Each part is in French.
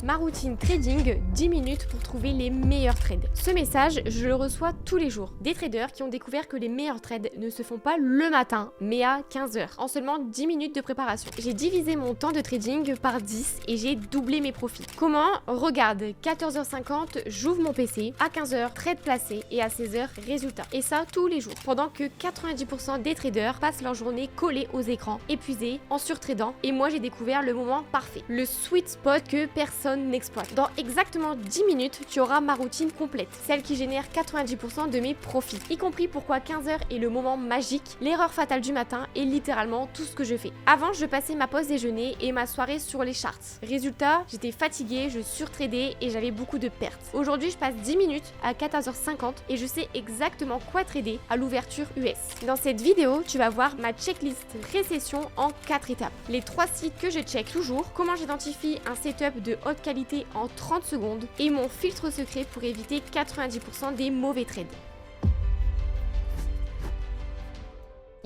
Ma routine trading, 10 minutes pour trouver les meilleurs trades. Ce message, je le reçois tous les jours. Des traders qui ont découvert que les meilleurs trades ne se font pas le matin, mais à 15h, en seulement 10 minutes de préparation. J'ai divisé mon temps de trading par 10 et j'ai doublé mes profits. Comment? Regarde, 14h50, j'ouvre mon PC, à 15h, trade placé et à 16h, résultat. Et ça tous les jours. Pendant que 90% des traders passent leur journée collés aux écrans, épuisés, en surtradant, et moi j'ai découvert le moment parfait. Le sweet spot que personne n'exploite. Dans exactement 10 minutes, tu auras ma routine complète, celle qui génère 90% de mes profits, y compris pourquoi 15h est le moment magique, l'erreur fatale du matin et littéralement tout ce que je fais. Avant, je passais ma pause déjeuner et ma soirée sur les charts. Résultat, j'étais fatiguée, je surtradais et j'avais beaucoup de pertes. Aujourd'hui, je passe 10 minutes à 14h50 et je sais exactement quoi trader à l'ouverture US. Dans cette vidéo, tu vas voir ma checklist récession en 4 étapes. Les 3 sites que je check toujours, comment j'identifie un setup de haute qualité en 30 secondes et mon filtre secret pour éviter 90% des mauvais trades.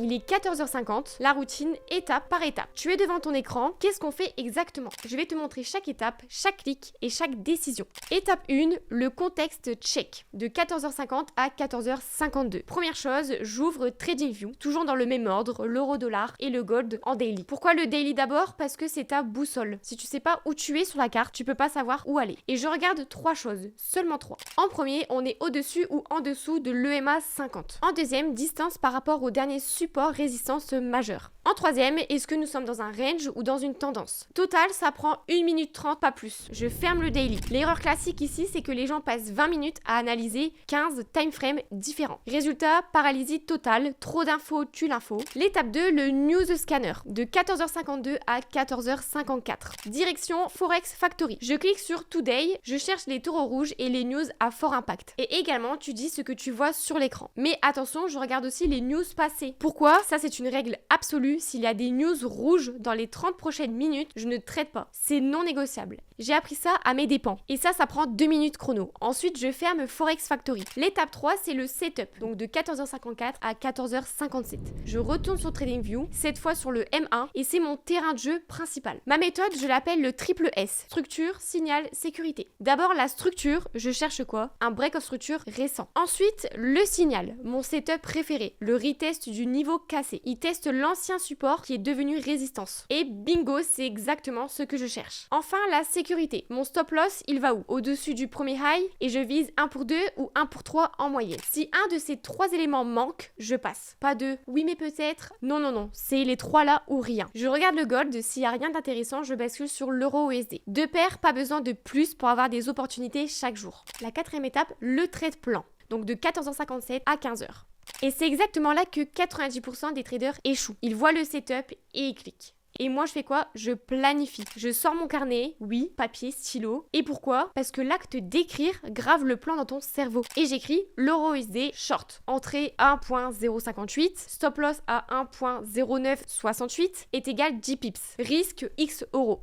Il est 14h50, la routine étape par étape. Tu es devant ton écran, qu'est-ce qu'on fait exactement? Je vais te montrer chaque étape, chaque clic et chaque décision. Étape 1, le contexte check, de 14h50 à 14h52. Première chose, j'ouvre TradingView, toujours dans le même ordre, l'euro-dollar et le gold en daily. Pourquoi le daily d'abord? Parce que c'est ta boussole. Si tu sais pas où tu es sur la carte, tu peux pas savoir où aller. Et je regarde 3 choses, seulement 3. En premier, on est au-dessus ou en dessous de l'EMA 50. En deuxième, distance par rapport au dernier support résistance majeure. En troisième, est-ce que nous sommes dans un range ou dans une tendance? Total, ça prend 1 minute 30, pas plus. Je ferme le daily. L'erreur classique ici, c'est que les gens passent 20 minutes à analyser 15 timeframes différents. Résultat, paralysie totale, trop d'infos tue l'info. L'étape 2, le news scanner, de 14h52 à 14h54. Direction Forex Factory. Je clique sur Today, je cherche les taureaux rouges et les news à fort impact. Et également, tu dis ce que tu vois sur l'écran. Mais attention, je regarde aussi les news passées. Pourquoi? Ça, c'est une règle absolue. S'il y a des news rouges dans les 30 prochaines minutes, je ne traite pas. C'est non négociable. J'ai appris ça à mes dépens. Et ça prend 2 minutes chrono. Ensuite, je ferme Forex Factory. L'étape 3, c'est le setup. Donc de 14h54 à 14h57. Je retourne sur TradingView, cette fois sur le M1, et c'est mon terrain de jeu principal. Ma méthode, je l'appelle le triple S. Structure, signal, sécurité. D'abord, la structure, je cherche quoi? Un break of structure récent. Ensuite, le signal, mon setup préféré. Le retest du niveau cassé. Il teste l'ancien support qui est devenu résistance. Et bingo, c'est exactement ce que je cherche. Enfin, la sécurité. Mon stop loss, il va où? Au-dessus du premier high et je vise 1 pour 2 ou 1 pour 3 en moyenne. Si un de ces 3 éléments manque, je passe. Pas de oui mais peut-être. Non. C'est les 3 là ou rien. Je regarde le gold. S'il n'y a rien d'intéressant, je bascule sur l'euro USD. Deux paires, pas besoin de plus pour avoir des opportunités chaque jour. La 4e étape, le trade plan. Donc de 14h57 à 15h. Et c'est exactement là que 90% des traders échouent. Ils voient le setup et ils cliquent. Et moi, je fais quoi? Je planifie. Je sors mon carnet, oui, papier, stylo. Et pourquoi? Parce que l'acte d'écrire grave le plan dans ton cerveau. Et j'écris l'euro USD short. Entrée 1.058, stop loss à 1.0968 est égal 10 pips. Risque X euros.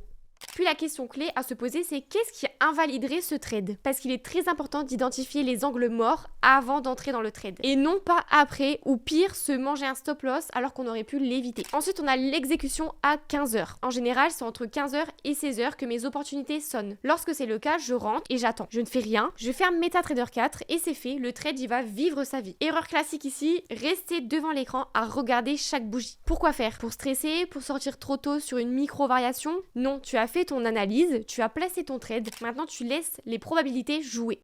Puis la question clé à se poser, c'est qu'est-ce qui invaliderait ce trade? Parce qu'il est très important d'identifier les angles morts avant d'entrer dans le trade. Et non pas après, ou pire, se manger un stop loss alors qu'on aurait pu l'éviter. Ensuite, on a l'exécution à 15h. En général, c'est entre 15h et 16h que mes opportunités sonnent. Lorsque c'est le cas, je rentre et j'attends. Je ne fais rien, je ferme MetaTrader 4 et c'est fait, le trade, il va vivre sa vie. Erreur classique ici, rester devant l'écran à regarder chaque bougie. Pourquoi faire? Pour stresser? Pour sortir trop tôt sur une micro-variation? Non, tu as fait ton analyse, tu as placé ton trade, maintenant tu laisses les probabilités jouer.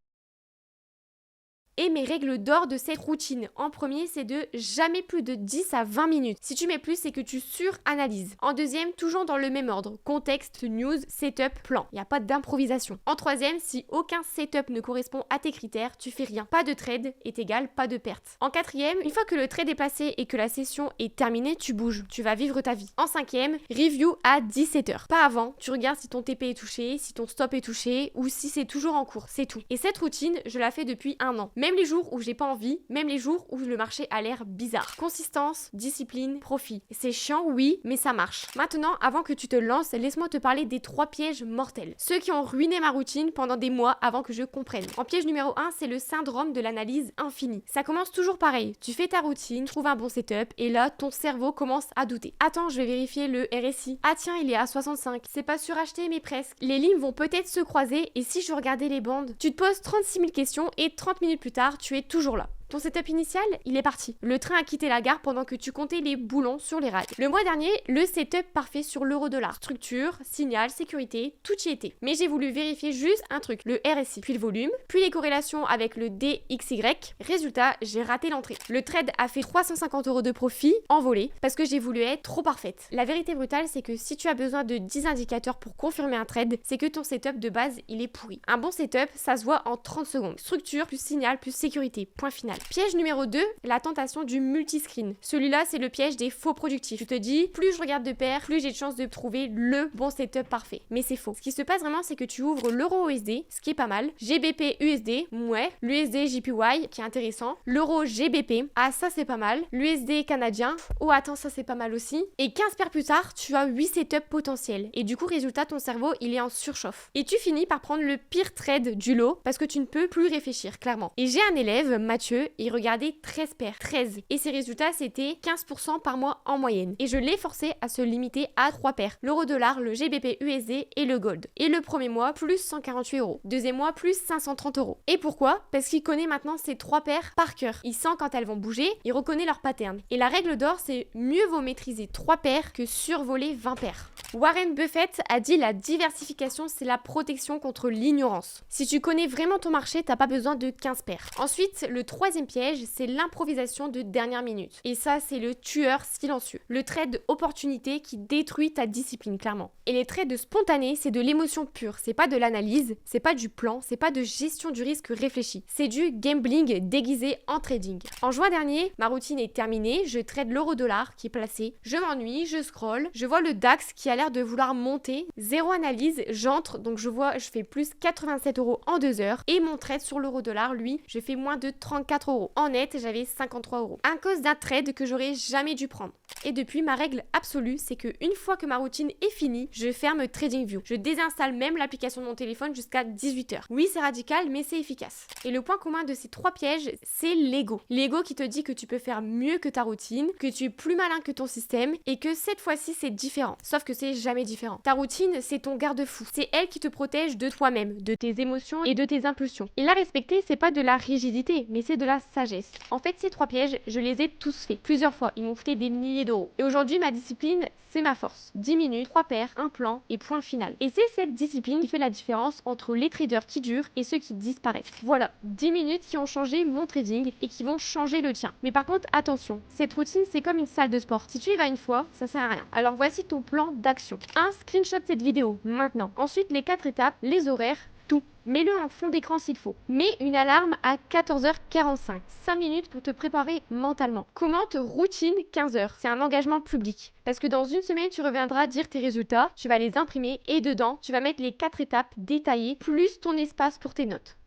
Et mes règles d'or de cette routine, en premier, c'est de jamais plus de 10 à 20 minutes. Si tu mets plus, c'est que tu suranalyses. En deuxième, toujours dans le même ordre. Contexte, news, setup, plan. Il n'y a pas d'improvisation. En troisième, si aucun setup ne correspond à tes critères, tu fais rien. Pas de trade est égal pas de perte. En quatrième, une fois que le trade est placé et que la session est terminée, tu bouges. Tu vas vivre ta vie. En cinquième, review à 17h. Pas avant. Tu regardes si ton TP est touché, si ton stop est touché ou si c'est toujours en cours. C'est tout. Et cette routine, je la fais depuis 1 an. Même les jours où j'ai pas envie, même les jours où le marché a l'air bizarre. Consistance, discipline, profit. C'est chiant, oui, mais ça marche. Maintenant, avant que tu te lances, laisse-moi te parler des 3 pièges mortels. Ceux qui ont ruiné ma routine pendant des mois avant que je comprenne. En piège numéro 1, c'est le syndrome de l'analyse infinie. Ça commence toujours pareil. Tu fais ta routine, trouves un bon setup, et là, ton cerveau commence à douter. Attends, je vais vérifier le RSI. Ah tiens, il est à 65. C'est pas suracheté, mais presque. Les lignes vont peut-être se croiser, et si je regardais les bandes? Tu te poses 36 000 questions, et 30 minutes plus tard, tu es toujours là. Ton setup initial, il est parti. Le train a quitté la gare pendant que tu comptais les boulons sur les rails. Le mois dernier, le setup parfait sur l'euro-dollar. Structure, signal, sécurité, tout y était. Mais j'ai voulu vérifier juste un truc, le RSI, puis le volume, puis les corrélations avec le DXY. Résultat, j'ai raté l'entrée. Le trade a fait 350 € de profit en volée parce que j'ai voulu être trop parfaite. La vérité brutale, c'est que si tu as besoin de 10 indicateurs pour confirmer un trade, c'est que ton setup de base, il est pourri. Un bon setup, ça se voit en 30 secondes. Structure, plus signal, plus sécurité. Point final. Piège numéro 2, la tentation du multiscreen. Celui-là, c'est le piège des faux productifs. Tu te dis, plus je regarde de pair, plus j'ai de chances de trouver le bon setup parfait. Mais c'est faux. Ce qui se passe vraiment, c'est que tu ouvres l'euro USD, ce qui est pas mal, GBP USD, ouais, l'USD JPY, qui est intéressant, l'euro GBP, ah ça c'est pas mal, l'USD canadien, oh attends, ça c'est pas mal aussi, et 15 paires plus tard, tu as 8 setups potentiels. Et du coup, résultat, ton cerveau, il est en surchauffe. Et tu finis par prendre le pire trade du lot, parce que tu ne peux plus réfléchir, clairement. Et j'ai un élève, Mathieu, il regardait 13 paires, 13. Et ses résultats, c'était 15% par mois en moyenne. Et je l'ai forcé à se limiter à 3 paires. L'euro-dollar, le GBP USD et le gold. Et le premier mois, plus 148 €. Deuxième mois, plus 530 €. Et pourquoi? Parce qu'il connaît maintenant ces 3 paires par cœur. Il sent quand elles vont bouger, il reconnaît leur pattern. Et la règle d'or, c'est mieux vaut maîtriser 3 paires que survoler 20 paires. Warren Buffett a dit la diversification, c'est la protection contre l'ignorance. Si tu connais vraiment ton marché, t'as pas besoin de 15 paires. Ensuite, le troisième piège, c'est l'improvisation de dernière minute. Et ça, c'est le tueur silencieux. Le trade opportunité qui détruit ta discipline, clairement. Et les trades spontanés, c'est de l'émotion pure. C'est pas de l'analyse, c'est pas du plan, c'est pas de gestion du risque réfléchi. C'est du gambling déguisé en trading. En juin dernier, ma routine est terminée. Je trade l'euro-dollar qui est placé. Je m'ennuie, je scroll. Je vois le DAX qui a l'air de vouloir monter. Zéro analyse, j'entre. Donc je fais plus 87 € en 2 heures. Et mon trade sur l'euro-dollar, lui, je fais moins de 34 €. En net, j'avais 53 €. À cause d'un trade que j'aurais jamais dû prendre. Et depuis, ma règle absolue, c'est que une fois que ma routine est finie, je ferme TradingView. Je désinstalle même l'application de mon téléphone jusqu'à 18 h. Oui, c'est radical, mais c'est efficace. Et le point commun de ces 3 pièges, c'est l'ego. L'ego qui te dit que tu peux faire mieux que ta routine, que tu es plus malin que ton système et que cette fois-ci, c'est différent. Sauf que c'est jamais différent. Ta routine, c'est ton garde-fou. C'est elle qui te protège de toi-même, de tes émotions et de tes impulsions. Et la respecter, c'est pas de la rigidité, mais c'est de la sagesse. En fait, ces 3 pièges, je les ai tous faits plusieurs fois. Ils m'ont coûté des milliers d'euros. Et aujourd'hui, ma discipline, c'est ma force. 10 minutes, 3 paires, un plan et point final. Et c'est cette discipline qui fait la différence entre les traders qui durent et ceux qui disparaissent. Voilà, 10 minutes qui ont changé mon trading et qui vont changer le tien. Mais par contre, attention, cette routine, c'est comme une salle de sport. Si tu y vas une fois, ça sert à rien. Alors voici ton plan d'action. 1. Screenshot cette vidéo, maintenant. Ensuite, les 4 étapes, les horaires, tout. Mets-le en fond d'écran s'il faut. Mets une alarme à 14h45. 5 minutes pour te préparer mentalement. Commente routine 15 h. C'est un engagement public. Parce que dans une semaine, tu reviendras dire tes résultats, tu vas les imprimer et dedans, tu vas mettre les 4 étapes détaillées, plus ton espace pour tes notes.